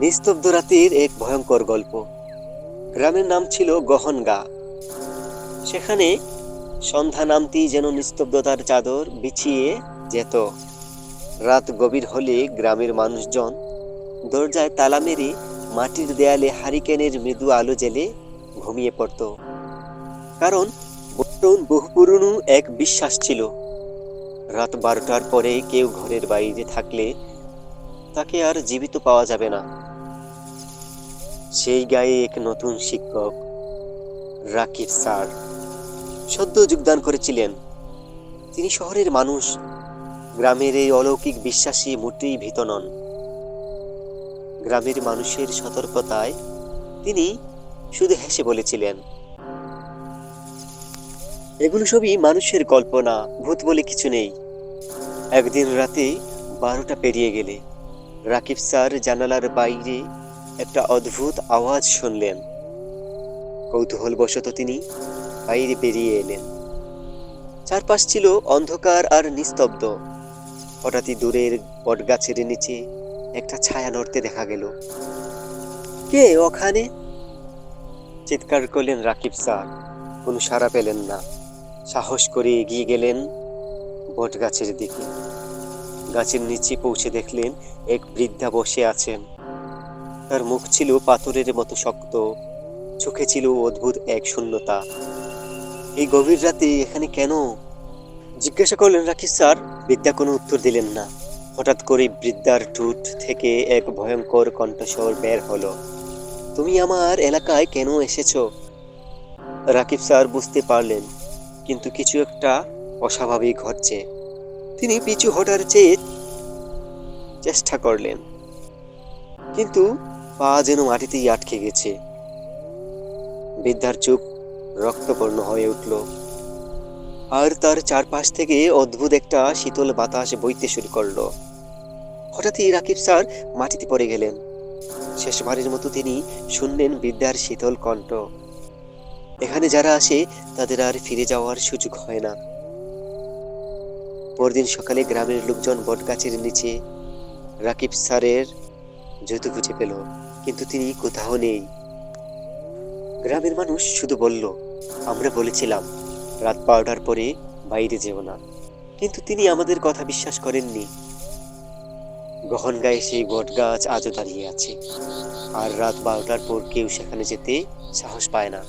নিস্তব্ধ রাতের এক ভয়ঙ্কর গল্প। গ্রামের নাম ছিল গহনগা। সেখানে সন্ধ্যা নামতেই যেন নিস্তব্ধতার চাদর বিছিয়ে যেত। রাত গভীর হলে গ্রামের মানুষজন দরজায় তালা মেরে মাটির দেয়ালে হারিকেনের মৃদু আলো জেলে ঘুমিয়ে পড়ত। কারণ বহু পুরনো এক বিশ্বাস ছিল, রাত 12টার পরে কেউ ঘরের বাইরে থাকলে তাকে আর জীবিত পাওয়া যাবে না। সেই গায়ে এক নতুন শিক্ষক, রাকিব স্যার, সদ্য যোগদান করেছিলেন। তিনি শহরের মানুষ, গ্রামের এই অলৌকিক বিশ্বাসে মোটেই ভীত নন। গ্রামের মানুষের সতর্কতায় তিনি শুধু হেসে বলেছিলেন, এগুলো সবই মানুষের কল্পনা, ভূত বলে কিছু নেই। একদিন রাতে 12টা পেরিয়ে গেলে রাকিব স্যার জানালার বাইরে একটা অদ্ভুত আওয়াজ শুনলেন। কৌতূহলবশত তিনি বাইরে বেরিয়ে এলেন। চারপাশ ছিল অন্ধকার আর নিস্তব্ধ। হঠাৎই দূরের বটগাছের নিচে একটা ছায়া নড়তে দেখা গেল। কে ওখানে? চিৎকার করলেন রাকিব স্যার। কোনো সাড়া পেলেন না। সাহস করে এগিয়ে গেলেন বটগাছের দিকে। গাছের নিচে পৌঁছে দেখলেন এক বৃদ্ধা বসে আছেন। তার মুখ ছিল পাথরের মতো শক্ত, চোখে ছিল অদ্ভুত এক শূন্যতা। এই গভীর রাতে এখানে কেন? জিজ্ঞাসা করলেন রাকিব স্যার। বৃদ্ধা কোনো উত্তর দিলেন না। হঠাৎ করে বৃদ্ধার ঠোঁট থেকে এক ভয়ঙ্কর কণ্ঠস্বর বের হলো, তুমি আমার এলাকায় কেন এসেছো? রাকিব স্যার বুঝতে পারলেন কিন্তু কিছু একটা অস্বাভাবিক ঘটছে। তিনি পিছু হটার চেষ্টা করলেন, কিন্তু পা যেন মাটিতেই আটকে গেছে। বৃদ্ধার চোখ রক্তবর্ণ হয়ে উঠল, আর তার চারপাশ থেকে অদ্ভুত একটা শীতল বাতাস বইতে শুরু করলো। হঠাৎই রাকিব স্যার মাটিতে পড়ে গেলেন। শেষবারের মতো তিনি শুনলেন বৃদ্ধার শীতল কণ্ঠ, এখানে যারা আসে তাদের আর ফিরে যাওয়ার সুযোগ হয় না। পরদিন সকালে গ্রামের লোকজন বটগাছের নিচে রাকিব স্যারের জুতো খুঁজে পেল, কিন্তু তিনি কোথাও নেই। গ্রামের মানুষ শুধু বলল, আমরা বলেছিলাম রাত 12টার পরে বাইরে যেও না, কিন্তু তিনি আমাদের কথা বিশ্বাস করেননি। গহনগাঁয়ে সেই বটগাছ আজও দাঁড়িয়ে আছে, আর রাত 12টার পর কেউ সেখানে যেতে সাহস পায় না।